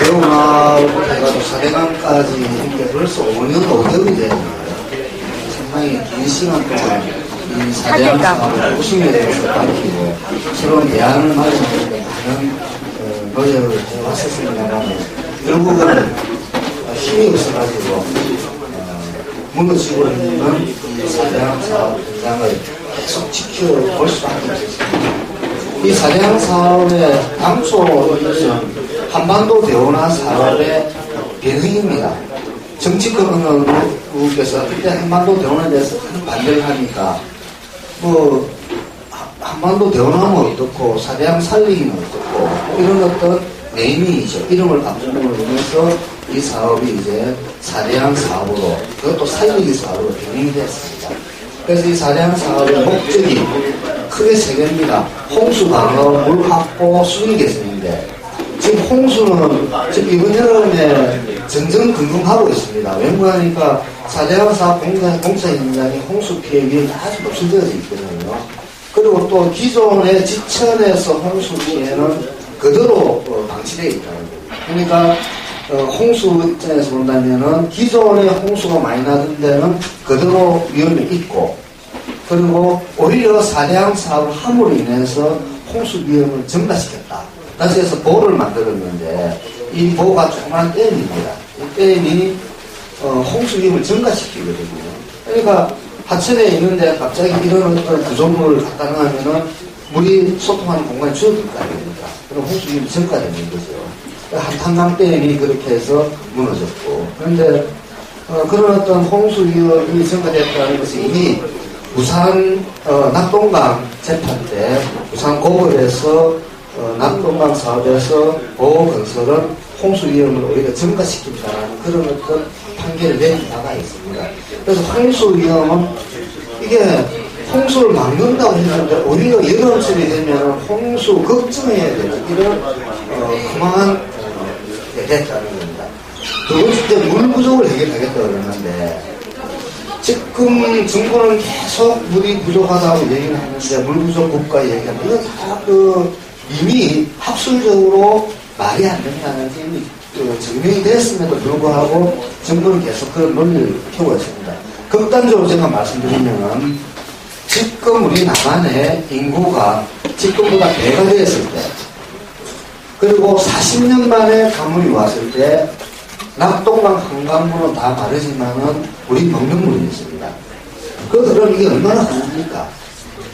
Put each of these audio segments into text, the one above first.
대운하고 해가지고 4대강까지 이렇게 벌써 5년 5개월이 되잖아요. 상당히 긴 시간 동안 이 4대강 사업을 우승에 대해서 밝히고 새로운 대안을 마련하는 많은 노력을 해왔었습니다만 결국은 힘이 없어가지고 무너지고 있는 이 4대강 사업 현장을 계속 지켜볼 수밖에 없었습니다. 이 4대강 사업의 당초 이것은 한반도 대운하 사업의 변형입니다. 정치권은께서 그때 한반도 대운하에 대해서 큰 반대를 하니까 뭐 한반도 대운하면 어떻고 4대강 살리기는 어떻고 이런 어떤 네이밍이죠. 이름을 바꾸면서 이 사업이 이제 4대강 사업으로 그것도 살리기 사업으로 변형이 됐습니다. 그래서 이 4대강 사업의 목적이 크게 세 개입니다. 홍수 방어, 물 확보, 수질 개선인데 지금 홍수는 지금 이번 여름에 전전긍긍하고 있습니다. 왠가하니까 4대강 사업 공사 현장이 홍수 피해가 아주 높여져 있거든요. 그리고 또 기존의 지천에서 홍수 피해는 그대로 방치되어 있다는 거예요. 그러니까 홍수 입장에서 본다면은 기존의 홍수가 많이 나던 데는 그대로 위험이 있고 그리고 오히려 4대강 사업을 함으로 인해서 홍수 위험을 증가시켰다. 그래서 보를 만들었는데 이 보가 조그만 댐입니다. 이 댐이 홍수 위험을 증가시키거든요. 그러니까 하천에 있는데 갑자기 이런 어떤 구조물을 갖다 놓으면은 물이 소통하는 공간이 줄어들 거 아닙니까? 그럼 홍수 위험이 증가되는 거죠. 한탄강댐이 그렇게 해서 무너졌고 그런데 그런 어떤 홍수 위험이 증가됐다는 것이 이미 부산 낙동강 재판 때 부산 고벌에서 낙동강 사업에서 보호건설은 홍수 위험을 오히려 증가시킨다는 그런 어떤 판결을 내린 바가 있습니다. 그래서 홍수 위험은 이게 홍수를 막는다고 했는데 오히려 여름철이 되면 홍수 걱정해야 되는 이런 그만한 됐다는 겁니다. 두 번째 물 부족을 해결하겠다고 그러는데 지금 정부는 계속 물이 부족하다고 얘기를 하는데 물 부족 국가 얘기하는데 이거 다 이미 학술적으로 말이 안 된다는 게 이미 증명이 됐음에도 불구하고 정부는 계속 그런 논리를 펴고 있습니다. 극단적으로 제가 말씀드리면 지금 우리 남한의 인구가 지금보다 배가 되었을 때 그리고 40년 만에 가물이 왔을 때 낙동강 한강물은 다 다르지만은 우리 먹는 물이 있습니다. 그럼 이게 얼마나 큰입니까?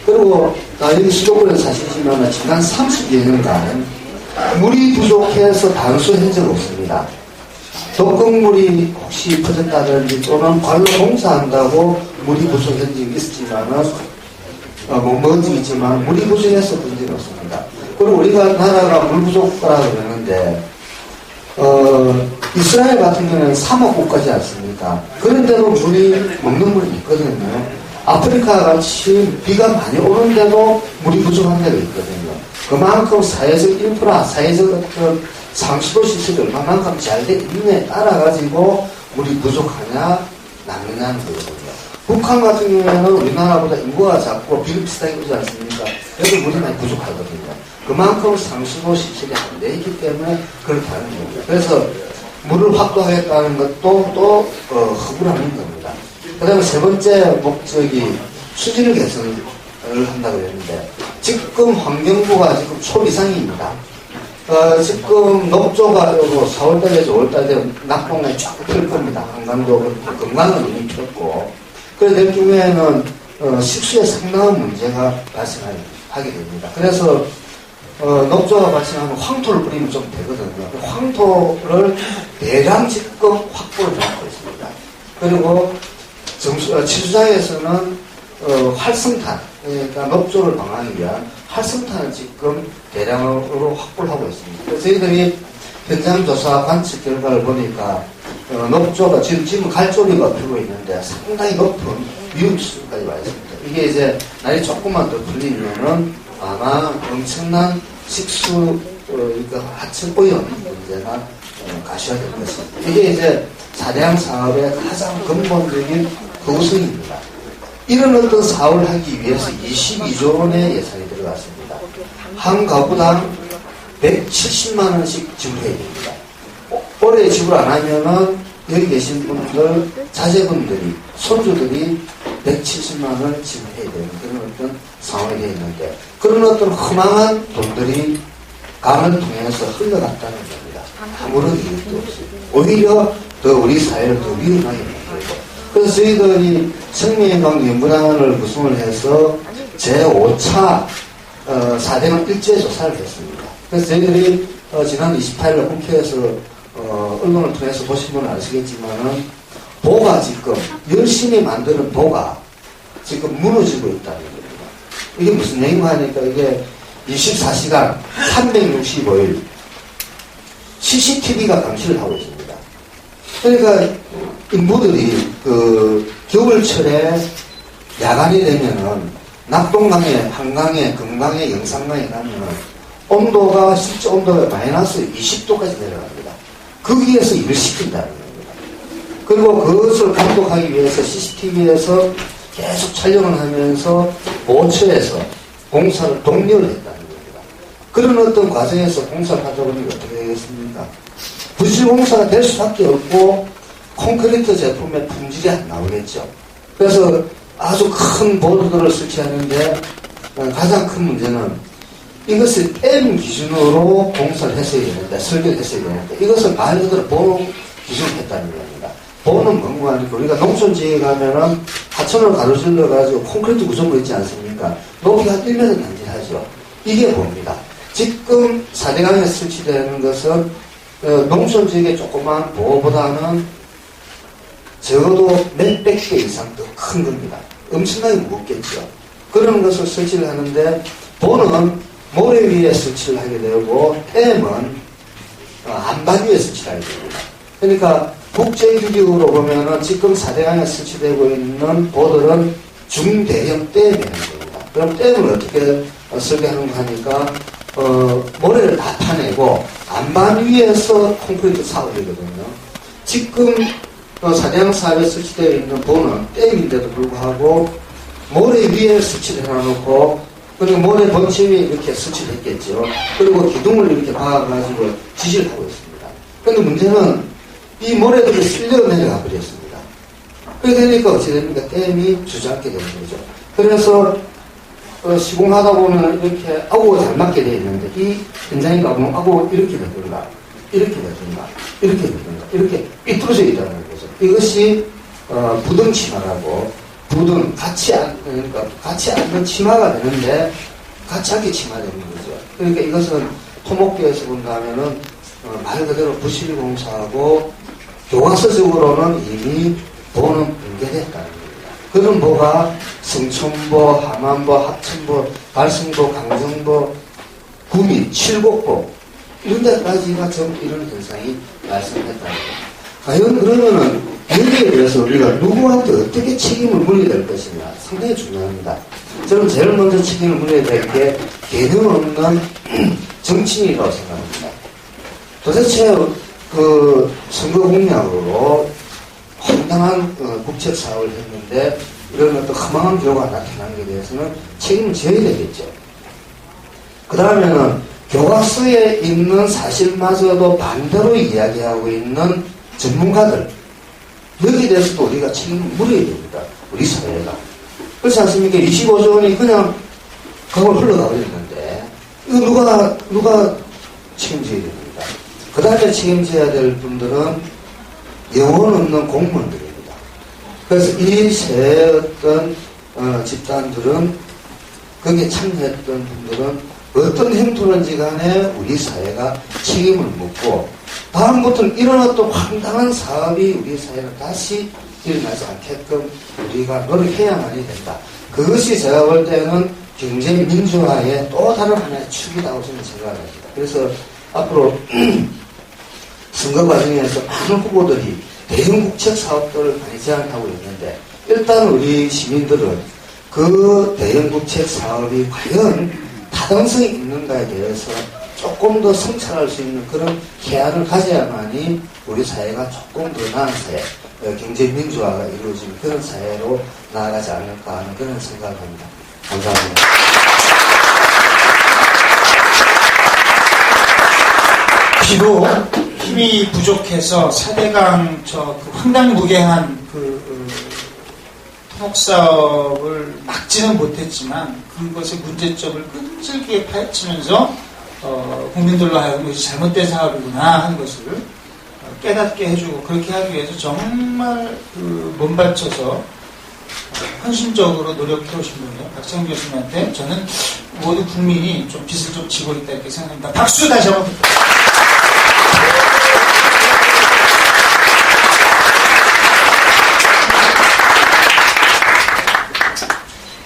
그리고 여기 수도권에 사시지만 지난 30여 년간 물이 부족해서 단수한 적 없습니다. 독극물이 혹시 퍼졌다든지 또는 발로 공사한다고 물이 부족한 적이 있었지만은 먹은 적이 있지만 물이 부족해서 본 적이 없습니다. 그리고 우리가 나라가 물 부족국가라고 그러는데 이스라엘 같은 경우는 사막 국가지 않습니까? 그런데도 물이 먹는 물이 있거든요. 아프리카 같이 비가 많이 오는데도 물이 부족한 데가 있거든요. 그만큼 사회적 인프라, 사회적 어떤 상수도 시설이 얼마만큼 잘 돼 있느냐에 따라 가지고 물이 부족하냐 남느냐는 거거든요. 북한 같은 경우에는 우리나라보다 인구가 작고 비슷비슷하게 오지 않습니까? 여기 물이 많이 부족하거든요. 그만큼 상수도 시설이 안 돼 있기 때문에 그렇게 하는 겁니다. 그래서 물을 확보하겠다는 것도 또 허구라는 겁니다. 그 다음에 세 번째 목적이 수질 개선을 한다고 했는데 지금 환경부가 지금 초비상입니다. 지금 녹조가 4월달에서 5월달 되면 낙동강이 쫙 필 겁니다. 한강도 건강은 이미 폈고 그래서 될 경우에는 식수에 상당한 문제가 발생하게 됩니다. 그래서 녹조가 발생하면 황토를 뿌리면 좀 되거든요. 황토를 대량 지금 확보를 하고 있습니다. 그리고 치수장에서는 활성탄, 그러니까 녹조를 방어하기 위한 활성탄을 지금 대량으로 확보를 하고 있습니다. 그래서 저희들이 현장 조사 관측 결과를 보니까 녹조가 지금 갈조리가 피고 있는데 상당히 높은 위험 수준까지 와 있습니다. 이게 이제 날이 조금만 더 풀리면은 아마 엄청난 식수, 하천 오염 문제가 가시화될 것입니다. 이게 이제 4대강 사업의 가장 근본적인 우선입니다. 이런 어떤 사업을 하기 위해서 22조 원의 예산이 들어갔습니다. 한 가구당 170만 원씩 지불해야 됩니다. 올해 지불 안 하면은 여기 계신 분들, 자제분들이, 손주들이 170만 원을 지불해야 되는 그런 어떤 상황이 되어 있는데, 그런 어떤 허망한 돈들이 강을 통해서 흘러갔다는 겁니다. 아무런 이유도 없이. 오히려 더 우리 사회를 더 위험하게 만들고. 그래서 저희들이 생명건강 연구단을 구성을 해서 제5차 4대강 일제 조사를 했습니다. 그래서 저희들이 지난 28일 국회에서 언론을 통해서 보신 분은 아시겠지만은 보가 지금 열심히 만드는 보가 지금 무너지고 있다는 겁니다. 이게 무슨 얘기가 하니까 이게 24시간 365일 CCTV가 감시를 하고 있습니다. 그러니까 인부들이 그 겨울철에 야간이 되면은 낙동강에, 한강에, 금강에, 영산강에 가면은 온도가 실제 온도가 마이너스 20도까지 내려갑니다. 거기에서 일을 시킨다는 겁니다. 그리고 그것을 감독하기 위해서 CCTV에서 계속 촬영을 하면서 보초에서 공사를 독려를 했다는 겁니다. 그런 어떤 과정에서 공사를 하다 보니 어떻게 되겠습니까? 부실공사가 될 수밖에 없고 콘크리트 제품의 품질이 안 나오겠죠. 그래서 아주 큰 보드들을 설치하는데 가장 큰 문제는 이것을 M 기준으로 공사를 했어야 되는데, 설계를 했어야 되는데, 이것을 말 그대로 보호 기준을 했다는 겁니다. 보호는 뭔가 아니고, 우리가 농촌지에 가면은 하천을 가로질러가지고 콘크리트 구조물 있지 않습니까? 높이가 1m 단지하죠. 이게 뭡니다. 지금 4대강에 설치되는 것은 농촌지역의 조그마한 보호보다는 적어도 몇백 개 이상 더 큰 겁니다. 엄청나게 무겁겠죠. 그런 것을 설치를 하는데, 보는 모래 위에 설치를 하게 되고, M은 안반 위에 설치를 하게 됩니다. 그러니까 국제규격으로 보면은 지금 4대강에 설치되고 있는 보들은 중대형 댐이 되는 겁니다. 그럼 댐을 어떻게 설계하는가 하니까 모래를 다 파내고 안반 위에서 콘크리트 사업을 하거든요. 지금 4대강 사업에 설치되어 있는 보는 댐인데도 불구하고 모래 위에 설치를 해놔놓고, 그리고 모래 번체 위에 이렇게 설치를 했겠죠. 그리고 기둥을 이렇게 박아가지고 지시를 하고 있습니다. 그런데 문제는 이 모래들이 쓸려 내려가 버렸습니다. 그러게 되니까 어찌 됩니까? 댐이 주저앉게 되는 거죠. 그래서 시공하다 보면 이렇게 아구가 잘 맞게 되어 있는데, 이 현장에 가보면 아구가 이렇게 되든가, 이렇게 되든가, 이렇게 되든가, 이렇게 삐뚤어져 있다는 거죠. 이것이 부등 치마라고, 부등 그러니까 같이 앉는 치마가 되는데 같이 앉게 치마되는 거죠. 그러니까 이것은 토목계에서 본다면은 말 그대로 부실공사하고 교과서적으로는 이미 보는 붕괴됐다는 겁니다. 그런 보가 성천보, 함안보, 합천보, 달성보, 강정보, 구미, 칠곡보 이런 데까지가 전부 이런 현상이 발생했다는 겁니다. 과연 그러면은 여기에 대해서 우리가 누구한테 어떻게 책임을 물어야 될 것이냐 상당히 중요합니다. 저는 제일 먼저 책임을 물어야 될 게 개념 없는 정치인이라고 생각합니다. 도대체 그 선거 공약으로 황당한 국책 사업을 했는데 이런 어떤 허망한 결과가 나타난 것에 대해서는 책임을 져야 되겠죠. 그 다음에는 교과서에 있는 사실마저도 반대로 이야기하고 있는 전문가들, 여기에 대해서도 우리가 책임을 물어야 됩니다. 우리 사회가. 그렇지 않습니까? 25조 원이 그냥 그걸 흘러가고 있는데, 이거 누가 책임져야 됩니다. 그 다음에 책임져야 될 분들은 영혼 없는 공무원들입니다. 그래서 이 세 어떤 집단들은, 거기에 참여했던 분들은 어떤 행토든지 간에 우리 사회가 책임을 묻고, 다음부터는 이런 어떤 황당한 사업이 우리 사회는 다시 일어나지 않게끔 우리가 노력해야만이 된다. 그것이 제가 볼 때는 경제 민주화의 또 다른 하나의 축이라고 저는 생각을 합니다. 그래서 앞으로 선거 과정에서 많은 후보들이 대형 국책 사업들을 많이 제안하고 있는데, 일단 우리 시민들은 그 대형 국책 사업이 과연 타당성이 있는가에 대해서 조금 더 성찰할 수 있는 그런 해안을 가져야만이 우리 사회가 조금 더 나은 사회, 경제 민주화가 이루어지는 그런 사회로 나아가지 않을까 하는 그런 생각을 합니다. 감사합니다. 비록 힘이 부족해서 4대강 그 황당무계한 토목사업을 막지는 못했지만 그것의 문제점을 끈질기게 파헤치면서 국민들로 하여금 이것이 잘못된 사업이구나 하는 것을 깨닫게 해주고, 그렇게 하기 위해서 정말 몸바쳐서 헌신적으로 노력해 오신 분이에요. 박창 교수님한테 저는 모든 국민이 좀 빚을 좀 지고 있다 이렇게 생각합니다. 박수 다시 한번 부탁드립니다.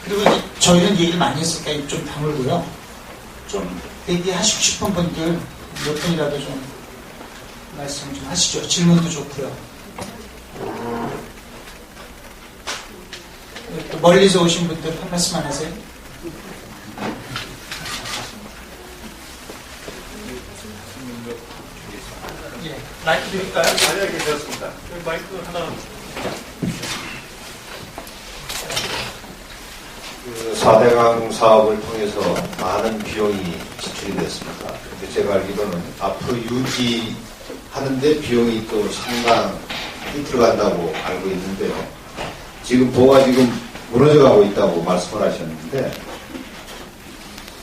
그리고 저희는 얘기를 많이 했으니까 입 좀 다물고요. 좀 얘기하시고 싶은 분들 몇 분이라도 좀 말씀 좀 하시죠. 질문도 좋고요. 또 멀리서 오신 분들 한 말씀 안 하세요? 예, 마이크 드릴까요? 자리에 계셨습니다. 마이크 하나. 그 4대강 사업을 통해서 많은 비용이 지출이 됐습니다. 근데 제가 알기로는 앞으로 유지하는데 비용이 또 상당히 들어간다고 알고 있는데요. 지금 보가 지금 무너져가고 있다고 말씀을 하셨는데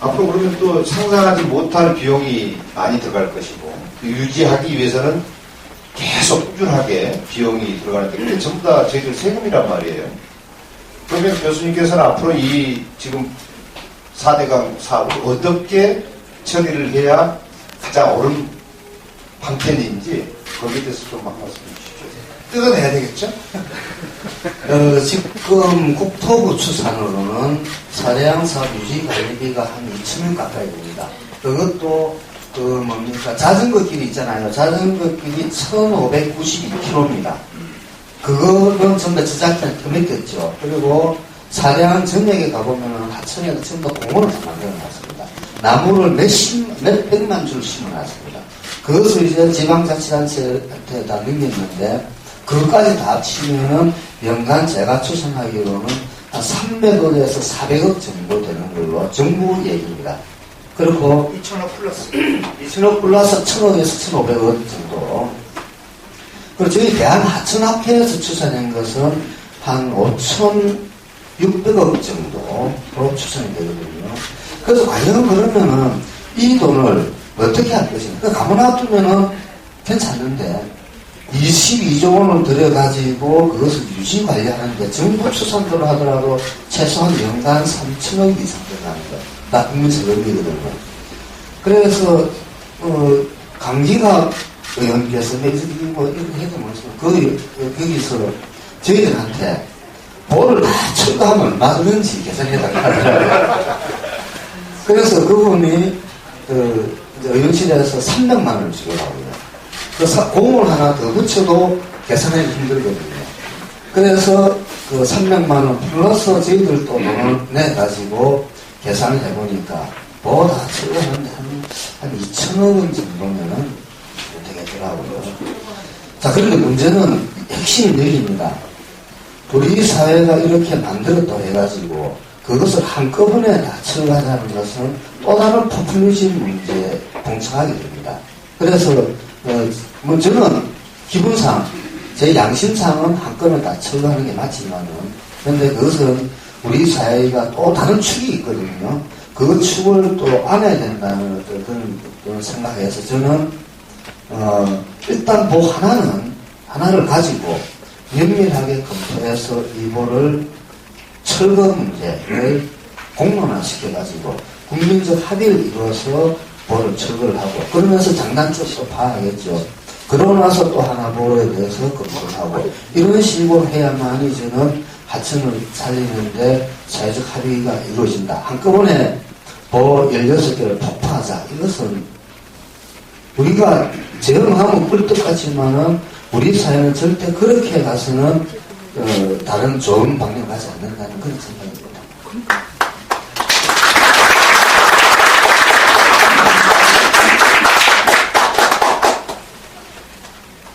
앞으로 그러면 또 상상하지 못할 비용이 많이 들어갈 것이고 유지하기 위해서는 계속 꾸준하게 비용이 들어가는데 그게 전부 다 저희들 세금이란 말이에요. 그러면 교수님께서는 앞으로 이 지금 4대강 사업을 어떻게 처리를 해야 가장 옳은 방편인지 거기에 대해서 좀 말씀해 주십시오. 뜯어내야 되겠죠? 지금 국토부 추산으로는 4대강 사업 유지 관리비가 한 2천원 가까이 됩니다. 그것도 자전거 길이 있잖아요. 자전거 길이 1592km입니다. 그거는 전부 제작자한테 맡겼죠. 그리고 4대강 전역에 가보면은 하천에도 전부 공원을 다 만들어놨습니다. 나무를 몇 백만 줄 심어놨습니다. 그것을 이제 지방자치단체한테 다 넘겼는데, 그것까지 다 합치면은 연간 제가 추산하기로는 한 300억에서 400억 정도 되는 걸로 정부 얘기입니다. 그리고 2천억 플러스 2천억 플러스 1,000억에서 1,500억 정도. 그리고 저희 대한하천학회에서 추산한 것은 한 5,600억 정도로 추산이 되거든요. 그래서 과연 그러면은 이 돈을 어떻게 할 것인가? 가만 놔두면은 괜찮은데 22조 원을 들여가지고 그것을 유지 관리하는데 정부 추산대로 하더라도 최소한 연간 3천억 이상 들어가는 거. 나 국민 세금이거든요. 그래서 강기가 의원께서 이렇게 해도 거기서 저희들한테 보를 다 철거하면 얼마 드는지 계산해달라고 하더라고요. 그래서 그분이 의원실에서 300만 원을 주더라고요. 공을 하나 더 붙여도 계산하기 힘들거든요. 그래서 그 300만 원 플러스 저희들도 돈을 내가지고 계산을 해보니까 다 철거하는데 한 2천억 원 정도면은 되겠더라고요. 자, 그런데 문제는 핵심이 여기입니다. 우리 사회가 이렇게 만들었다고 해가지고 그것을 한꺼번에 다 처리하자는 것은 또 다른 포퓰리즘 문제에 봉착하게 됩니다. 그래서 저는 기분상 제 양심상은 한꺼번에 다 처리하는 게 맞지만은, 그런데 그것은 우리 사회가 또 다른 축이 있거든요. 그 축을 또 안아야 된다는 그런 생각에서 저는 일단 하나를 가지고 면밀하게 검토해서 이보를 철거 문제를 공론화시켜가지고 국민적 합의를 이루어서 보를 철거를 하고, 그러면서 장단점도 파악하겠죠. 그러고 나서 또 하나 보에 대해서 검토를 하고, 이런 식으로 해야만이 저는 하천을 살리는데 사회적 합의가 이루어진다. 한꺼번에 보 16개를 폭파하자. 이것은 우리가 제형하면 꿀떡 같지만은 우리 사회는 절대 그렇게 가서는 다른 좋은 방향을 가지 않는다는 그런 생각입니다.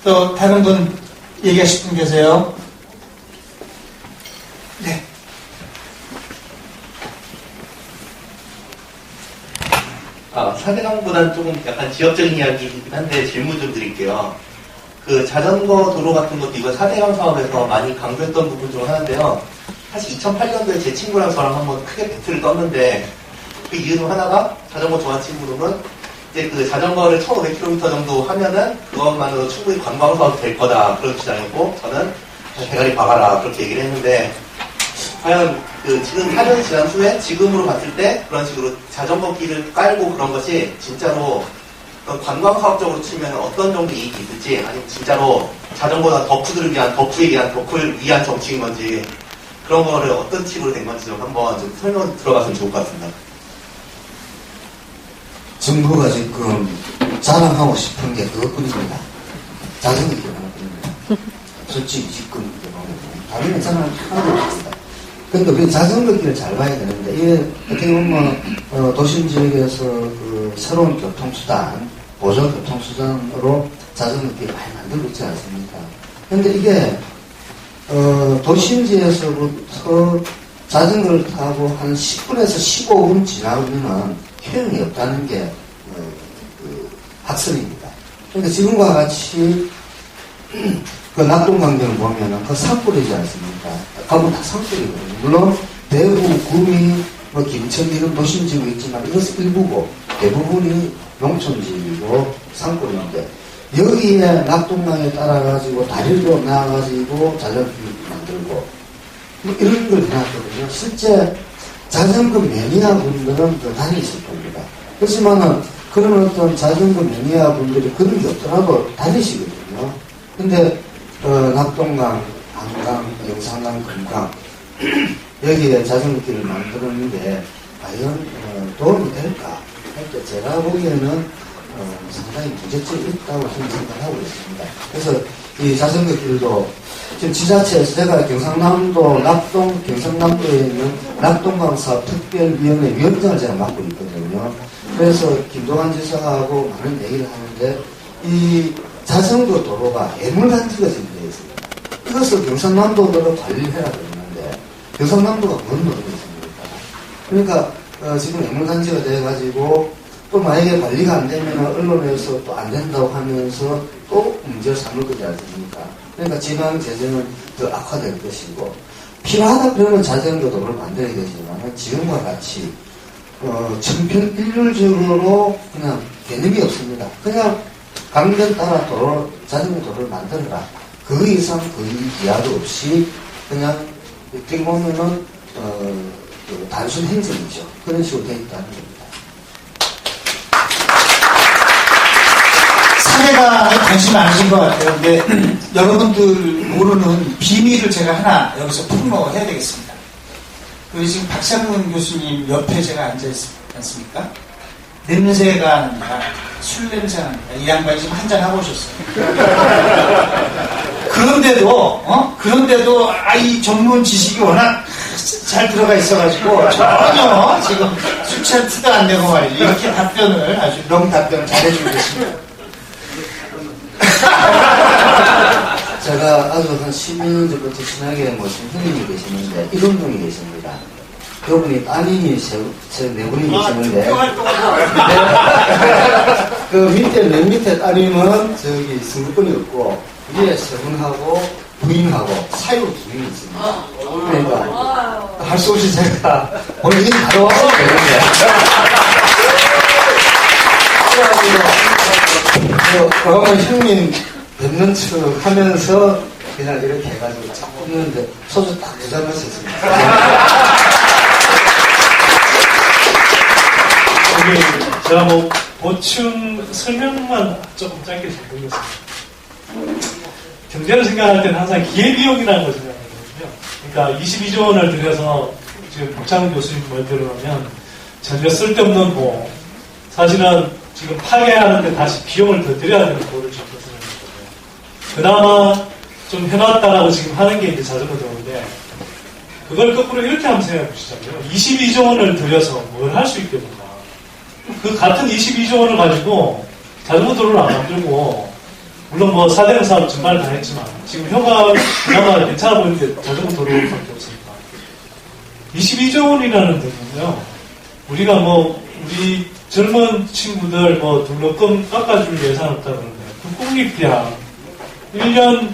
또 다른 분 얘기하실 분 계세요? 네. 4대강보다는 조금 약간 지역적인 이야기이긴 한데 질문 좀 드릴게요. 그 자전거 도로 같은 것도 이번 4대강 사업에서 많이 강조했던 부분 중 하나인데요. 사실 2008년도에 제 친구랑 저랑 한번 크게 배틀을 떴는데 그 이유 중 하나가 자전거 좋아하는 친구로는 이제 그 자전거를 1500km 정도 하면은 그것만으로 충분히 관광 사업이 될 거다 그런 주장이고 저는 대가리 박아라 그렇게 얘기를 했는데 과연 그 지금 4년 지난 후에 지금으로 봤을 때 그런 식으로 자전거 길을 깔고 그런 것이 진짜로 관광 사업적으로 치면 어떤 정도 이익이 있을지 아니면 진짜로 자전거나 덕후들을 위한 덕후를 위한 정치인 건지 그런 거를 어떤 식으로 된 건지 좀 한번 좀 설명 들어봤으면 좋을 것 같습니다. 정부가 지금 자랑하고 싶은 게 그것뿐입니다. 자전거 길 하나뿐입니다. 솔직히 지금 다른 건 자랑 하나도 없습니다. 그러니까 우리 자전거 길을 잘 봐야 되는데 이게 어떻게 보면 도심 지역에서 그 새로운 교통수단, 보조 교통수단으로 자전거 길을 많이 만들고 있지 않습니까? 그런데 이게 도심지에서부터 자전거를 타고 한 10분에서 15분 지나면 효용이 없다는 게 그 학설입니다. 그러니까 지금과 같이 그 낙동강변을 보면은 그 산불이지 않습니까? 가면 다 산불이거든요. 물론 대구, 구미, 뭐 김천 이런 도심지구 있지만 이것은 일부고 대부분이 농촌지이고 산불인데 여기에 낙동강에 따라가지고 다리로 나와가지고 자전거를 만들고 뭐 이런 걸 해놨거든요. 실제 자전거 매니아 분들은 더 다니실 겁니다. 그렇지만은 그런 어떤 자전거 매니아 분들이 그런 게 없더라도 다니시거든요. 근데 낙동강, 한강, 영산강, 금강 여기에 자전거길을 만들었는데 과연 도움이 될까? 그러니까 제가 보기에는 상당히 문제점이 있다고 저는 생각하고 있습니다. 그래서 이 자전거길도 지금 지자체에서 제가 경상남도 경상남도에 있는 낙동강사업 특별위원회 위원장을 제가 맡고 있거든요. 그래서 김동완 지사하고 많은 얘기를 하는데 이 자전거 도로가 애물단지가 지금 되어 있습니다. 이것을 경상남도로 관리를 해야 되는데 경상남도가 뭘 노리고 있습니까? 그러니까 지금 애물단지가 돼가지고 또 만약에 관리가 안 되면 언론에서 또 안 된다고 하면서 또 문제를 삼을 거지 않습니까? 그러니까 지방 재정은 더 악화될 것이고 필요하다 그러면 자전거 도로를 만들어야 되지만 지금과 같이 천편일률적으로 그냥 개념이 없습니다. 그냥 강변 따라 자전거 도로를 만들어라. 그 이상 그 이하도 없이 그냥 어떻게 보면은 단순 행정이죠. 그런 식으로 되어 있다는 겁니다. 사례가 관심 많으신 것 같아요. 근데 여러분들 모르는 비밀을 제가 하나 여기서 폭로해야 되겠습니다. 그 지금 박상문 교수님 옆에 제가 앉아있지 않습니까? 냄새가 납니다. 술 냄새가 납니다. 이 양반이 지금 한잔 하고 오셨어요. 그런데도 이 전문 지식이 워낙 잘 들어가 있어가지고 전혀 지금 술 취한 티도 안 내고 말이죠. 이렇게 답변을 아주 명답변을 잘해주고 계십니다. 제가 아주 한 10년 전부터 친하게 모신 형님이 계시는데 이동동이 계십니다. 그분이 따님이 네 분이 계시는데 그 밑에 맨 밑에 따님은 저기 승부권이 없고 위에 세 분하고 부인하고 사이로 두 명이 있습니다. 그러니까 할 수 없이 제가 오늘 일 바로 와서 되는데 그래가지고 형님 뵙는 척 하면서 그냥 이렇게 해가지고 쫙 뽑는데 소주 딱 두 잔 마셨습니다. 제가 뭐 보충 설명만 조금 짧게 잘 드리겠습니다. 경제를 생각할 때는 항상 기회비용이라는 걸 생각하거든요. 그러니까 22조 원을 들여서 지금 박창훈 교수님 말대로 하면 전혀 쓸데없는 사실은 지금 파괴하는데 다시 비용을 더 들여야 되는 거를 좀 거거든요. 그나마 좀 해놨다라고 지금 하는 게 이제 자전거 도로인데 그걸 거꾸로 이렇게 한번 생각해 보시자고요. 22조 원을 들여서 뭘 할 수 있겠는가. 그 같은 22조 원을 가지고 자전거 도로를 안 만들고 물론 4대강 사업 정말 다 했지만 지금 효과가 그나마 괜찮아 보이는데 자전거 도로밖에 없으니까 22조 원이라는 데는요 우리가 우리 젊은 친구들 뭐 등록금 깎아줄 예산 없다 그러는데 그 국립대학 1년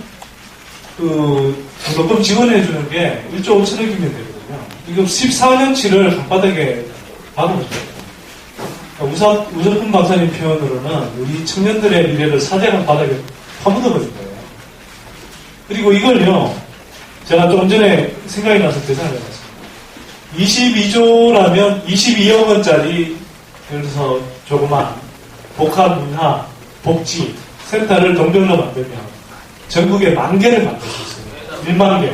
그 등록금 지원해주는 게 1조 5천억이면 되거든요. 이거 14년치를 한바닥에 박아놓죠. 우석훈 박사님 표현으로는 우리 청년들의 미래를 사대강 바닥에 파묻어버린 거예요. 그리고 이걸요, 제가 조금 전에 생각이 나서 계산을 해봤습니다. 22조라면 22억 원짜리, 예를 들어서 조그만 복합 문화, 복지, 센터를 동별로 만들면 전국에 10,000개를 만들 수 있어요. 1만 개.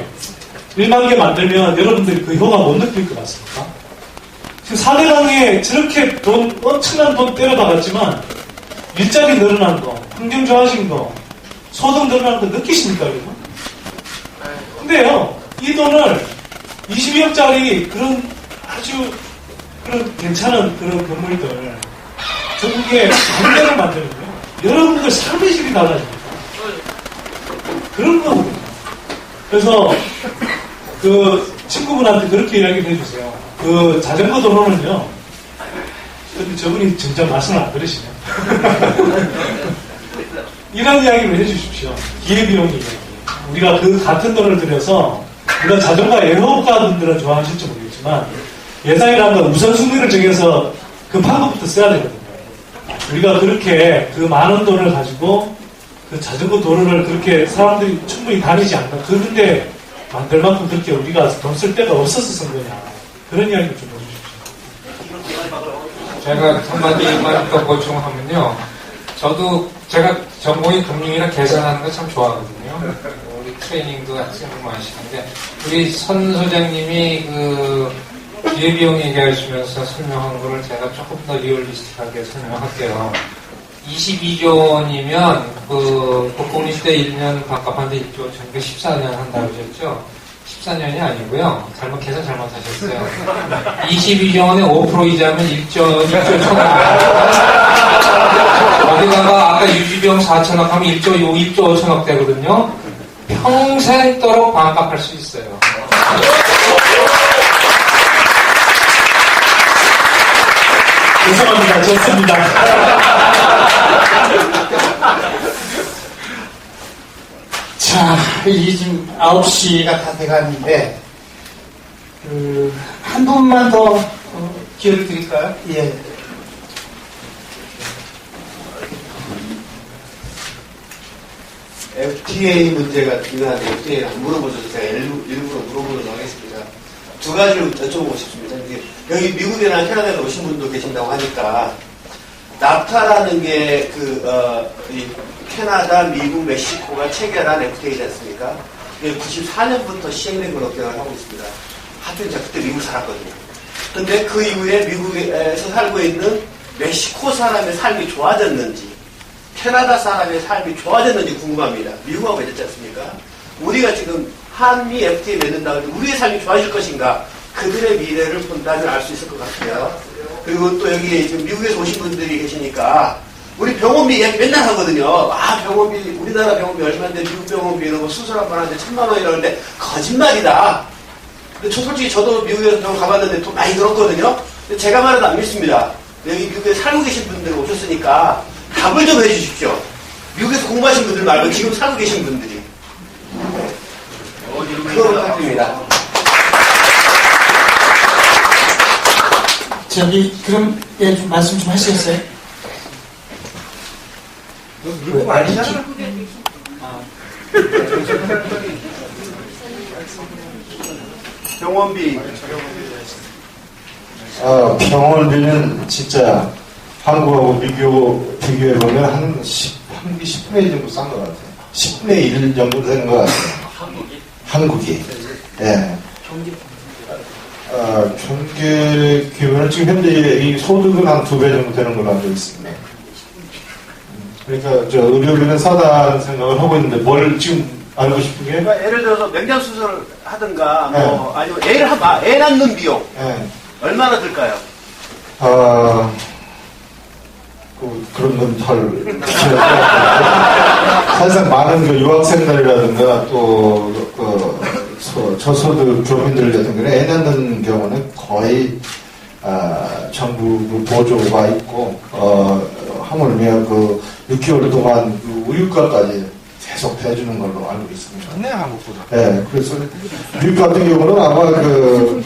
1만 개 만들면 여러분들이 그 효과 못 느낄 것 같습니까? 지금 4대강에 저렇게 엄청난 돈 때려박았지만 일자리 늘어난 거, 환경 좋아진 거, 소득 늘어난 거 느끼십니까, 여러분? 근데요, 이 돈을 22억짜리 그런 아주 그런 괜찮은 그런 건물들 전국에 10,000개를 만들면요, 여러분들 삶의 질이 달라집니다. 그런 거거든요. 그래서 그 친구분한테 그렇게 이야기를 해주세요. 그 자전거 도로는요, 근데 저분이 점점 말씀을 안 들으시네요. 이런 이야기를 해주십시오. 기회비용 이야기. 우리가 그 같은 돈을 들여서, 우리가 자전거 애호가 분들은 좋아하실지 모르겠지만, 예산이라는 건 우선순위를 정해서 급한 것부터 써야 되거든요. 우리가 그렇게 그 많은 돈을 가지고 그 자전거 도로를 그렇게 사람들이 충분히 다니지 않나. 그런데 만들 만큼 그렇게 우리가 돈 쓸 데가 없어서 쓴 거냐. 그런 이야기를 좀 해주십시오. 제가 한마디만 더 보충하면요. 제가 전공이 금융이나 계산하는 거 참 좋아하거든요. 우리 트레이닝도 학생들 많이 시키는데, 우리 선 소장님이 그 기회비용 얘기하시면서 설명한 거를 제가 조금 더 리얼리스틱하게 설명할게요. 22조 원이면 그 국공립 때 1년 밥값한데 1조 14년 한다고 하셨죠? 14년이 아니고요. 계산 잘못하셨어요. 22조 원에 5%이자면 1조 1,000억. 거기다가 아까 유지비용 4천억 하면 1조 5천억 되거든요. 평생도록 반값할 수 있어요. 죄송합니다. 좋습니다. 자, 이게 지금 9시가 다 돼가는데, 한 분만 더 기회를 드릴까요? 예. FTA 문제가 중요한데 FTA를 안 물어보셔서 제가 일부러 물어보도록 하겠습니다. 두 가지를 여쭤보고 싶습니다. 여기 미국이나 캐나다에 오신 분도 계신다고 하니까 납타라는 게 이 캐나다, 미국, 멕시코가 체결한 FTA지 않습니까? 94년부터 시행된 걸로 기억을 하고 있습니다. 하여튼 제가 그때 미국 살았거든요. 근데 그 이후에 미국에서 살고 있는 멕시코 사람의 삶이 좋아졌는지 캐나다 사람의 삶이 좋아졌는지 궁금합니다. 미국하고 있지 않습니까? 우리가 지금 한미 FTA 맺는다고 해도 우리의 삶이 좋아질 것인가? 그들의 미래를 본다면 알 수 있을 것 같아요. 그리고 또 여기 지금 미국에서 오신 분들이 계시니까 우리 병원비 이야기 맨날 하거든요. 아, 병원비, 우리나라 병원비 얼마인데 미국 병원비 이러고 수술 한 번 하는데 1,000만 원이라는데 거짓말이다. 근데 솔직히 저도 미국에서 병원 가봤는데 돈 많이 들었거든요. 근데 제가 말해도 안 믿습니다. 여기 미국에 살고 계신 분들 오셨으니까 답을 좀 해주십시오. 미국에서 공부하신 분들 말고 지금 살고 계신 분들이. 그거 부탁드립니다. 그럼, 예, 좀 말씀 좀 하시겠어요? 미국 아니잖아. 병원비. 병원비는 진짜 한국하고 비교해보면 한 10분의 1 정도 싼 것 같아요. 10분의 1 정도 되는 것 같아요. 한국이. 예. 경제 기준은 지금 현재 이 소득은 한 2배 정도 되는 걸로 알고 있습니다. 그러니까 의료비는 싸다는 생각을 하고 있는데 뭘 지금 알고 싶은 게? 그러니까 예를 들어서 명장 수술을 하든가 뭐 아니면 애 낳는 비용 얼마나 들까요? 그런 건 사실상 많은 유학생들이라든가 또 저소득 교민들이라든가 애 낳는 경우는 거의 정부 그 보조가 있고 하물며 그 6개월 동안 그 우유가까지 계속 대주는 걸로 알고 있습니다. 좋네, 한국보다. 네, 그래서 미국 같은 경우는 아마 그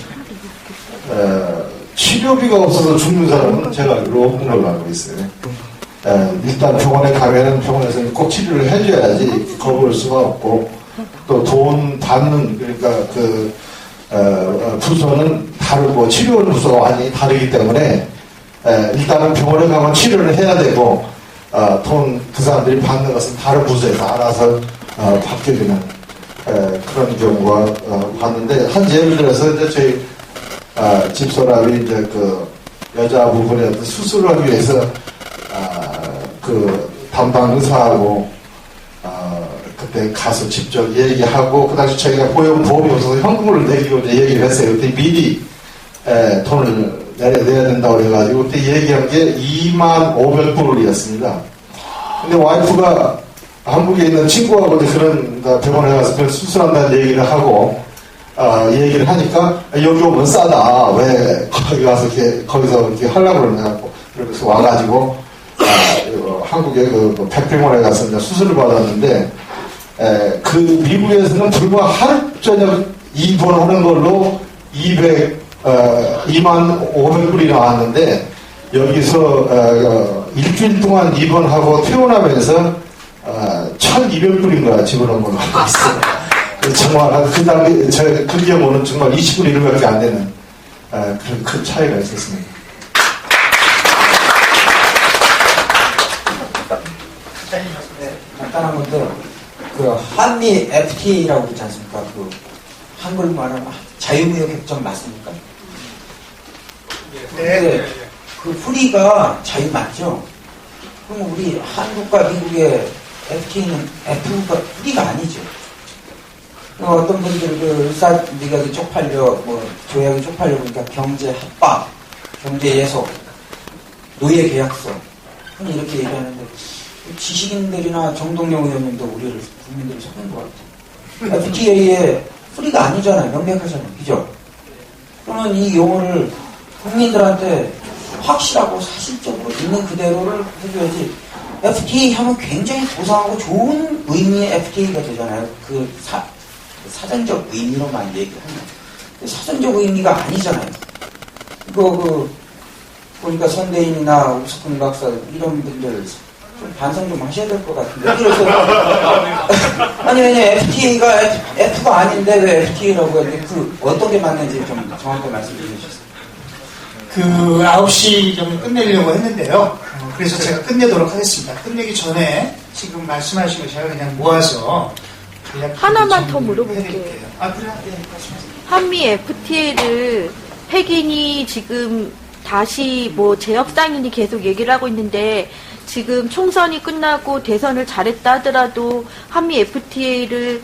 치료비가 없어서 죽는 사람은 제가 알기로 없는 걸로 알고 있어요. 일단 병원에 가면은 병원에서 꼭 치료를 해줘야지 거부할 수가 없고, 또 돈 받는, 그러니까 그 부서는 다르고 치료 부서가 완전히 다르기 때문에 일단은 병원에 가면 치료를 해야 되고, 돈 그 사람들이 받는 것은 다른 부서에서 알아서 받게 되는 그런 경우가 봤는데, 한 예를 들어서 이제 저희 집사람이 이제 그 여자 부분에 어떤 수술을 하기 위해서 그 담당 의사하고 그때 가서 직접 얘기하고, 그 당시 저희가 보험이 없어서 현금을 내기로 이제 얘기를 했어요. 그때 미리 돈을 내야 된다고 그래가지고 그때 얘기한 게 25,500불이었습니다. 근데 와이프가 한국에 있는 친구하고 그런 병원에 가서 그런 수술한다는 얘기를 하고 얘기를 하니까 여기 오면 싸다. 왜 거기 가서 거기서 이렇게 하려고 그러냐고. 그래서 와가지고 한국의 그 백병원에 가서 이제 수술을 받았는데 그 미국에서는 불과 하루 저녁 입원하는 걸로 25,500불이 나왔는데 여기서 일주일 동안 입원하고 퇴원하면서 1,200불인가 집어넣은 걸로 알고 있어요. 정말 그 당시 그 경우는 정말 20불 1밖에 안 되는 그런 큰 차이가 있었습니다. 네, 간단한 건데 그 한미 FTA라고 그러지 않습니까? 그 한글로 말하면 자유무역 협정 맞습니까? 네. 그 프리가 자유 맞죠? 그럼 우리 한국과 미국의 FTA는 F가 프리가 아니죠. 어떤 분들 그 의사미국이 쪽팔려 뭐 조약이 쪽팔려 보니까 경제 합박, 경제 예속, 노예 계약서 이렇게 얘기하는데 지식인들이나 정동영 의원님도 우리를 국민들을 속인 것 같아요. FTA에 프리가 아니잖아요. 명백하잖아요. 그죠? 그러면 이 용어를 국민들한테 확실하고 사실적으로 있는 그대로를 해줘야지. FTA 하면 굉장히 고상하고 좋은 의미의 FTA가 되잖아요. 그 사전적 의미로만 얘기하면. 사전적 의미가 아니잖아요. 이거 보니까 선대인이나 우스훈 박사 이런 분들 좀 반성 좀 하셔야 될 것 같은데. 그래서 아니 왜냐 FTA가 F가 아닌데 왜 FTA라고 했는데 그 어떤 게 맞는지 좀 정확하게 말씀해 주시겠어요? 그 9시 정도 끝내려고 했는데요. 그래서 제가 끝내도록 하겠습니다. 끝내기 전에 지금 말씀하신 거 제가 그냥 모아서 하나만 더 물어볼게요. 아 그래? 네, 말씀하세요. 한미 FTA를 백인이 지금 다시 뭐 재협상이니 계속 얘기를 하고 있는데 지금 총선이 끝나고 대선을 잘했다 하더라도 한미 FTA를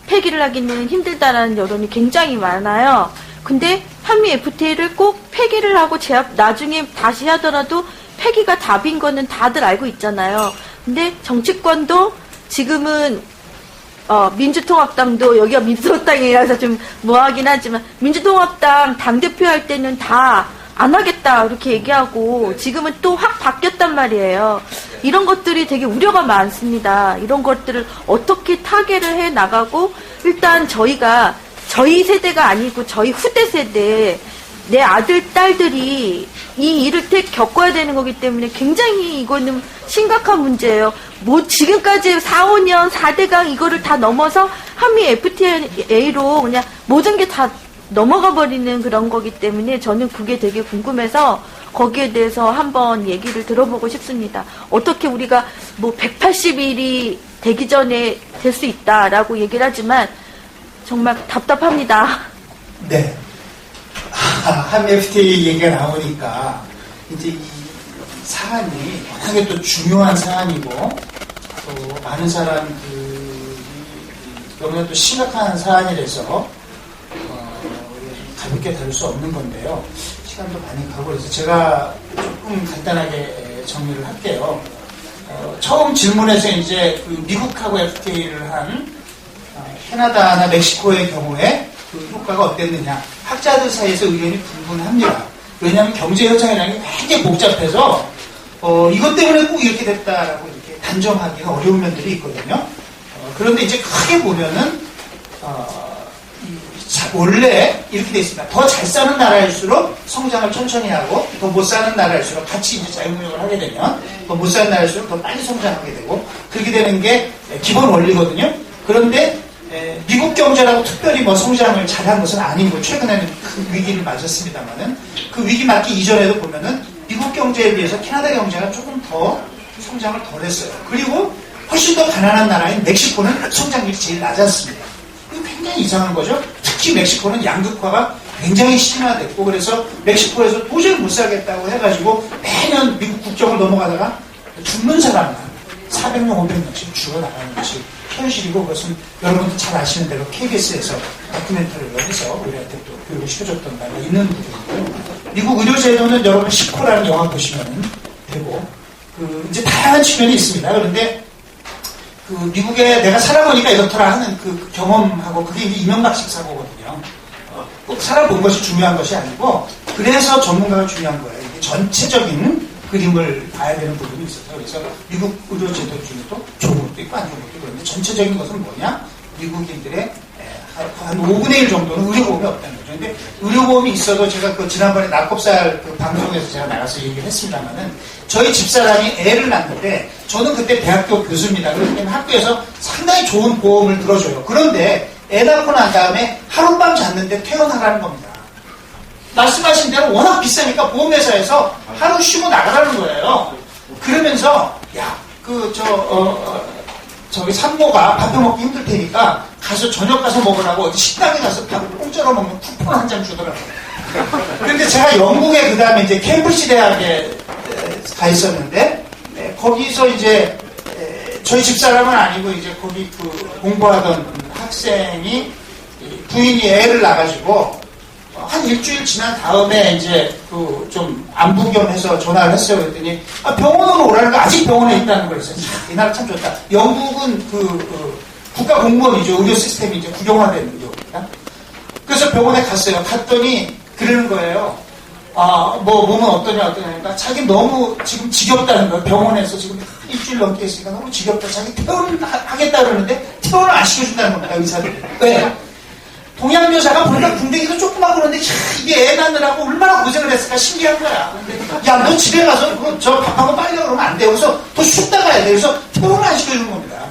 폐기를 하기는 힘들다라는 여론이 굉장히 많아요. 근데 한미 FTA를 꼭 폐기를 하고 나중에 다시 하더라도 폐기가 답인 거는 다들 알고 있잖아요. 근데 정치권도 지금은 민주통합당도 여기가 민주통합당이라서 좀 뭐하긴 하지만 민주통합당 당대표 할 때는 다 안 하겠다 이렇게 얘기하고 지금은 또 확 바뀌었단 말이에요. 이런 것들이 되게 우려가 많습니다. 이런 것들을 어떻게 타개를 해 나가고 일단 저희 세대가 아니고 저희 후대 세대 내 아들 딸들이 이 일을 겪어야 되는 거기 때문에 굉장히 이거는 심각한 문제예요. 뭐 지금까지 4, 5년 4대강 이거를 다 넘어서 한미 FTA로 그냥 모든 게 다 넘어가 버리는 그런 거기 때문에 저는 그게 되게 궁금해서 거기에 대해서 한번 얘기를 들어보고 싶습니다. 어떻게 우리가 뭐 180일이 되기 전에 될 수 있다라고 얘기를 하지만 정말 답답합니다. 네. 한미 FTA 얘기가 나오니까 이제 이 사안이 워낙에 또 중요한 사안이고 또 많은 사람들이 너무나 또 심각한 사안이라서 가볍게 다룰 수 없는 건데요. 시간도 많이 가고 그래서 제가 조금 간단하게 정리를 할게요. 처음 질문에서 이제 그 미국하고 FTA를 한 캐나다나 멕시코의 경우에 그 효과가 어땠느냐. 학자들 사이에서 의견이 분분합니다. 왜냐하면 경제 현상이라는 게 굉장히 복잡해서 이것 때문에 꼭 이렇게 됐다라고 이렇게 단정하기가 어려운 면들이 있거든요. 그런데 이제 크게 보면은 원래 이렇게 돼 있습니다. 더 잘 사는 나라일수록 성장을 천천히 하고 더 못 사는 나라일수록 같이 이제 자유무역을 하게 되면 더 못 사는 나라일수록 더 빨리 성장하게 되고 그렇게 되는 게 기본 원리거든요. 그런데 미국 경제라고 특별히 뭐 성장을 잘한 것은 아니고 최근에는 큰 위기를 맞았습니다만은 그 위기 맞기 이전에도 보면은 미국 경제에 비해서 캐나다 경제가 조금 더 성장을 덜 했어요. 그리고 훨씬 더 가난한 나라인 멕시코는 성장률이 제일 낮았습니다. 이거 굉장히 이상한 거죠. 특히 멕시코는 양극화가 굉장히 심화됐고 그래서 멕시코에서 도저히 못 살겠다고 해가지고 매년 미국 국경을 넘어가다가 죽는 사람만 400명, 500명씩 죽어나가는 것이 현실이고 그것은 여러분도 잘 아시는 대로 KBS에서 다큐멘터리를 해서 우리한테 또 교육을 시켜줬던 바가 있는 부분이고요. 미국 의료제도는 여러분 시코라는 영화 보시면 되고 이제 다양한 측면이 있습니다. 그런데 미국에 내가 살아보니까 이렇더라 하는 그 경험하고 그게 이제 이명박식 사고거든요. 꼭 살아본 것이 중요한 것이 아니고 그래서 전문가가 중요한 거예요. 이게 전체적인 그림을 봐야 되는 부분이 있어서 그래서 미국 의료제도 중에도 좋은 것도 있고 안 좋은 것도 있고 그런데 전체적인 것은 뭐냐? 미국인들의 한 5분의 1 정도는 의료보험이 없다는 거죠. 근데 의료보험이 있어도 제가 지난번에 낙곱살 방송에서 제가 나가서 얘기를 했습니다만은 저희 집사람이 애를 낳는데 저는 그때 대학교 교수입니다. 그렇기 때문에 학교에서 상당히 좋은 보험을 들어줘요. 그런데 애 낳고 난 다음에 하룻밤 잤는데 퇴원하라는 겁니다. 말씀하신 대로 워낙 비싸니까 보험회사에서 하루 쉬고 나가라는 거예요. 그러면서 저기 산모가 밥 해먹기 힘들 테니까 가서 저녁 가서 먹으라고 어디 식당에 가서 밥을 공짜로 먹는 쿠폰 한 장 주더라고요. 그런데 제가 영국에 그 다음에 이제 캠브리지 대학에 가 있었는데 거기서 이제 저희 집사람은 아니고 이제 거기 공부하던 학생이 부인이 애를 낳아가지고 한 일주일 지난 다음에 이제 좀 안부겸해서 전화를 했어요. 그랬더니 병원으로 오라는 거 아직 병원에 있다는 걸 했어요. 이 나라 참 좋다. 영국은 국가 공무원이죠. 의료 시스템이 이제 국영화된 의료입니다. 그래서 병원에 갔어요. 갔더니 그러는 거예요. 몸은 어떠냐. 그러니까 자기 너무 지금 지겹다는 거예요. 병원에서 지금 일주일 넘게 있으니까 너무 지겹다. 자기 퇴원하겠다 그러는데 퇴원을 안 시켜준다는 겁니다. 의사들이. 왜? 동양 여자가 보니까 궁뎅이가 조그맣고 그런데 이게 애 낳느라고 얼마나 고생을 했을까 신기한 거야. 근데 야, 너 집에 가서 저 밥하고 빨리 그러면 안 돼. 그래서 더 쉬다 가야 돼. 그래서 퇴원을 안 시켜주는 겁니다.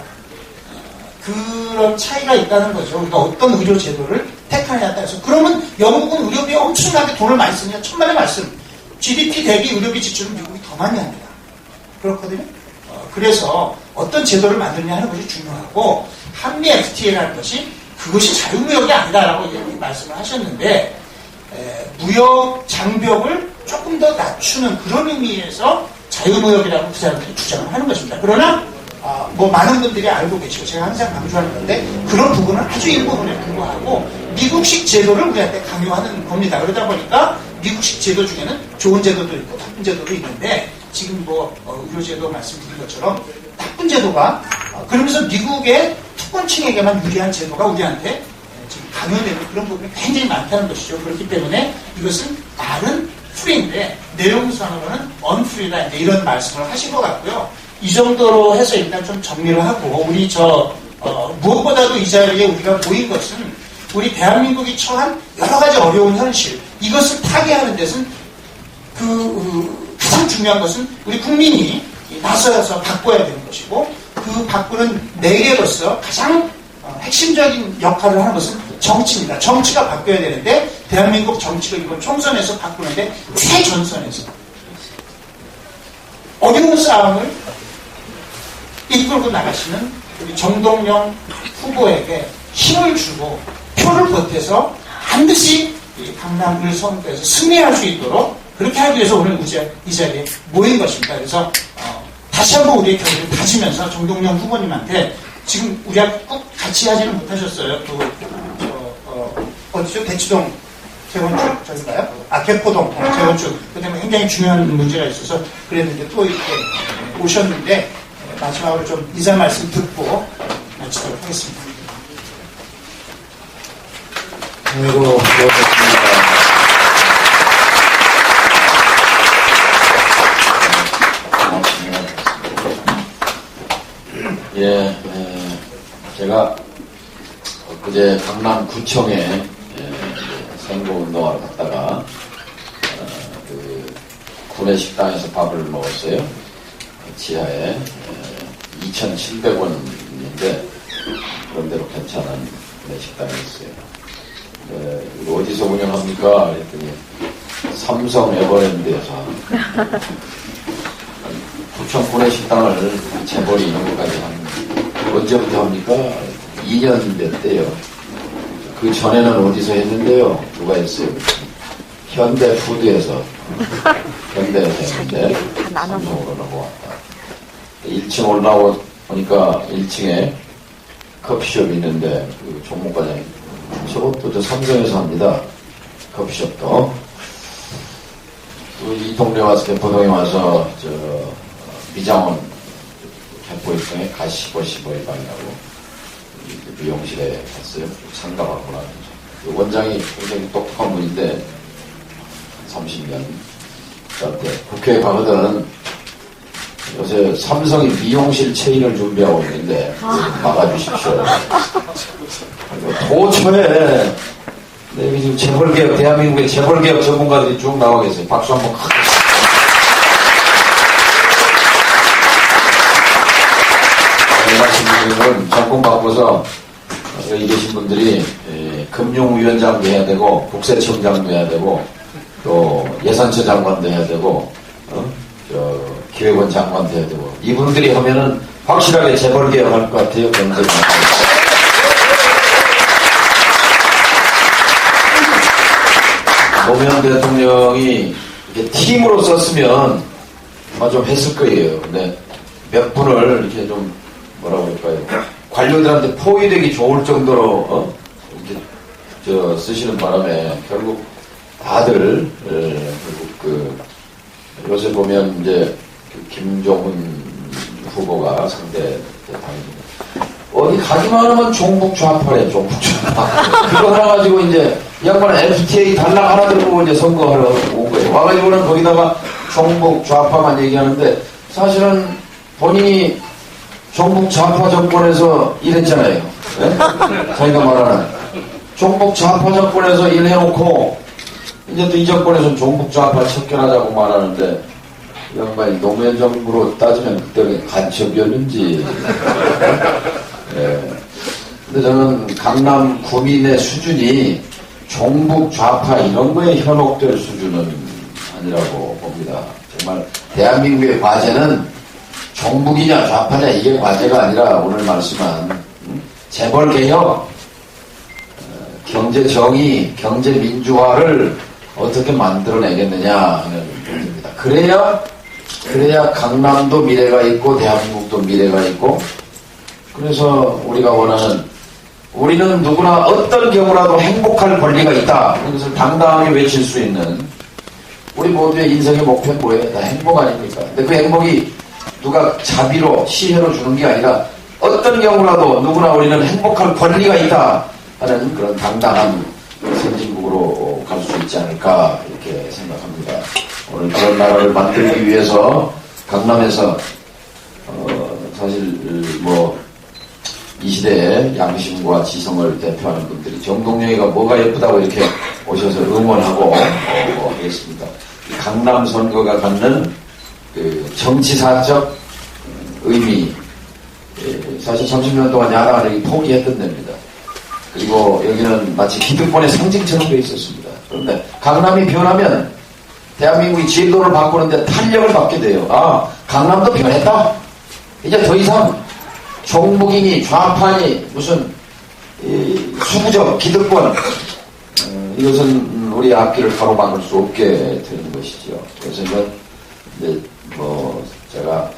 그런 차이가 있다는 거죠. 우리가 어떤 의료 제도를 택하냐에 따라서. 그러면 영국은 의료비에 엄청나게 돈을 많이 쓰냐? 천만의 말씀. GDP 대비 의료비 지출은 미국이 더 많이 합니다. 그렇거든요. 그래서 어떤 제도를 만드냐 하는 것이 중요하고 한미 FTA라는 것이 그것이 자유무역이 아니다라고 말씀을 하셨는데 무역 장벽을 조금 더 낮추는 그런 의미에서 자유무역이라고 그 사람들이 주장을 하는 것입니다. 그러나 많은 분들이 알고 계시고 제가 항상 강조하는 건데 그런 부분은 아주 일부분에 불과하고 미국식 제도를 우리한테 강요하는 겁니다. 그러다 보니까 미국식 제도 중에는 좋은 제도도 있고 나쁜 제도도 있는데 지금 의료제도 말씀드린 것처럼 나쁜 제도가 그러면서 미국의 특권층에게만 유리한 제도가 우리한테 지금 강요되는 그런 부분이 굉장히 많다는 것이죠. 그렇기 때문에 이것은 말은 프리인데 내용상으로는 언프리다 이런 말씀을 하신 것 같고요. 이 정도로 해서 일단 좀 정리를 하고 우리 무엇보다도 이 자리에 우리가 모인 것은 우리 대한민국이 처한 여러 가지 어려운 현실 이것을 타개하는 데서는 가장 중요한 것은 우리 국민이 나서서 바꿔야 되는 것이고 그 바꾸는 매개로서 가장 핵심적인 역할을 하는 것은 정치입니다. 정치가 바뀌어야 되는데 대한민국 정치가 이번 총선에서 바꾸는데 최전선에서 어려운 싸움을 이끌고 나가시는 우리 정동영 후보에게 힘을 주고 표를 보태서 반드시 강남 을선거에서 승리할 수 있도록 그렇게 하기 위해서 오늘 이 자리에 모인 것입니다. 그래서 다시 한번 우리의 결의를 다지면서 정동영 후보님한테 지금 우리가 꼭 같이 하지는 못하셨어요. 어디죠? 대치동 재건축 저인가요? 개포동 재건축. 그 때문에 굉장히 중요한 문제가 있어서 그랬는데 또 이렇게 오셨는데 마지막으로 좀 인사 말씀 듣고 마치도록 하겠습니다. 아이고, 고맙습니다. 제가 엊그제 강남구청에 선거운동하러 갔다가 그 구내식당에서 밥을 먹었어요. 지하에 2,700원인데 그런 대로 괜찮은 구내식당이었어요. 이거 어디서 운영합니까? 그랬더니 삼성 에버랜드에서 구청 구내식당을 재벌이 이런 것까지 한 언제부터 합니까? 2년 됐대요. 그 전에는 어디서 했는데요? 누가 했어요? 현대푸드에서 현대에서 했는데 삼성으로 넘어왔다. 1층 올라오니까 1층에 커피숍이 있는데 그 종목과장이 저것도 저 삼성에서 합니다. 커피숍도 이 동네 와서 개포동에 와서 저 미장원 개포일동에 가시버시버에 방이라고 미용실에 갔어요. 상담하고 나서 원장이 굉장히 똑똑한 분인데 30년 저한테 국회에 가거든 요새 삼성이 미용실 체인을 준비하고 있는데 막아주십시오. 도처에 여기 지금 재벌개혁 대한민국의 재벌개혁 전문가들이 쭉 나와 계세요. 박수 한번 크게. 말씀드리는 정권 바꿔서 여기 계신 분들이 금융위원장도 해야 되고 국세청장도 해야 되고 또 예산처 장관도 해야 되고 기획원 장관도 해야 되고 이분들이 하면은 확실하게 재벌개혁 할 것 같아요. 경제가. 노무현 대통령이 이렇게 팀으로 썼으면 아마 좀 했을 거예요. 근데 몇 분을 이렇게 좀 뭐라고 할까요? 관료들한테 포위되기 좋을 정도로 이렇게 쓰시는 바람에 결국 다들 결국 그 요새 보면 이제 그 김종훈 후보가 상대 당입니다. 어디 가기만 하면 종북 좌파래, 종북 좌파. 그거 하나 가지고 이제 이 양반 FTA 달랑 하나 들고 이제 선거하러 온 거예요. 와가지고는 거기다가 종북 좌파만 얘기하는데 사실은 본인이 종북 좌파 정권에서 일했잖아요. 네? 자기가 말하는 종북 좌파 정권에서 일해놓고 이제 또 이 정권에서는 종북 좌파 척결하자고 말하는데 이 양반이 노무현 정부로 따지면 그때는 간첩이었는지. 네. 근데 저는 강남 구민의 수준이 종북 좌파 이런 거에 현혹될 수준은 아니라고 봅니다. 정말 대한민국의 과제는 종북이냐 좌파냐 이게 과제가 아니라 오늘 말씀한 재벌개혁, 경제정의, 경제민주화를 어떻게 만들어내겠느냐 하는 문제입니다. 그래야 강남도 미래가 있고 대한민국도 미래가 있고 그래서 우리가 원하는 우리는 누구나 어떤 경우라도 행복할 권리가 있다. 이것을 당당하게 외칠 수 있는 우리 모두의 인생의 목표는 뭐예요? 다 행복 아닙니까? 근데 그 행복이 누가 자비로 시혜로 주는 게 아니라 어떤 경우라도 누구나 우리는 행복할 권리가 있다 하는 그런 당당한 선진국으로 갈 수 있지 않을까 이렇게 생각합니다. 오늘 그런 나라를 만들기 위해서 강남에서 사실 뭐 이 시대에 양심과 지성을 대표하는 분들이 정동영이가 뭐가 예쁘다고 이렇게 오셔서 응원하고 하겠습니다. 강남 선거가 갖는 그 정치사적 의미 사실 30년 동안 야당을 여기 포기했던 데입니다. 그리고 여기는 마치 기득권의 상징처럼 되어 있었습니다. 그런데 강남이 변하면 대한민국이 제도를 바꾸는데 탄력을 받게 돼요. 아, 강남도 변했다. 이제 더 이상 종북이니 좌파니 무슨 수구적 기득권 이것은 우리 앞길을 가로막을 수 없게 되는 것이죠. 그래서 이건 이제 뭐 제가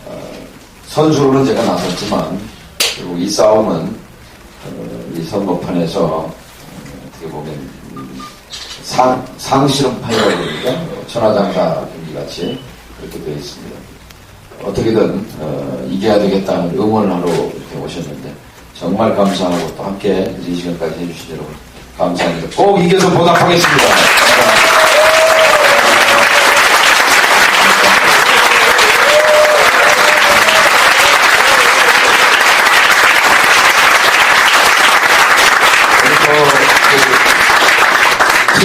선수로는 제가 나섰지만 결국 이 싸움은 이 선거판에서 어떻게 보면 상실험판이라고 그러니까 천하장사 경기같이 그렇게 되어 있습니다. 어떻게든 이겨야 되겠다는 응원을 하러 이렇게 오셨는데 정말 감사하고 또 함께 이 시간까지 해주신 여러분 감사합니다. 꼭 이겨서 보답하겠습니다.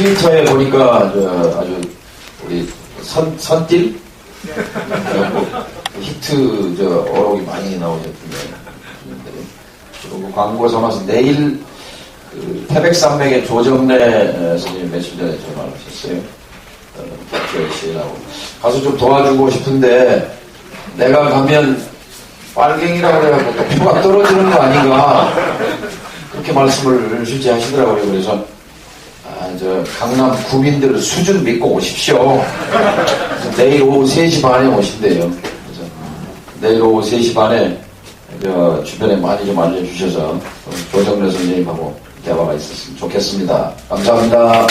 트위터에 보니까 아주 우리 선딜 히트 어록이 많이 나오셨던데. 그리고 광고 삼아서 내일 태백산맥의 조정래 선생님 며칠 전에 전화를 하셨어요. 박재시라고 가서 좀 도와주고 싶은데 내가 가면 빨갱이라고 해갖고 또 표가 떨어지는 거 아닌가 그렇게 말씀을 실제 하시더라고요. 그래서 강남 구민들 수준 믿고 오십시오. 내일 오후 3시 반에 오신대요. 그래서 내일 오후 3시 반에 주변에 많이 좀 알려주셔서 조정래 선생님하고 대화가 있었으면 좋겠습니다. 감사합니다.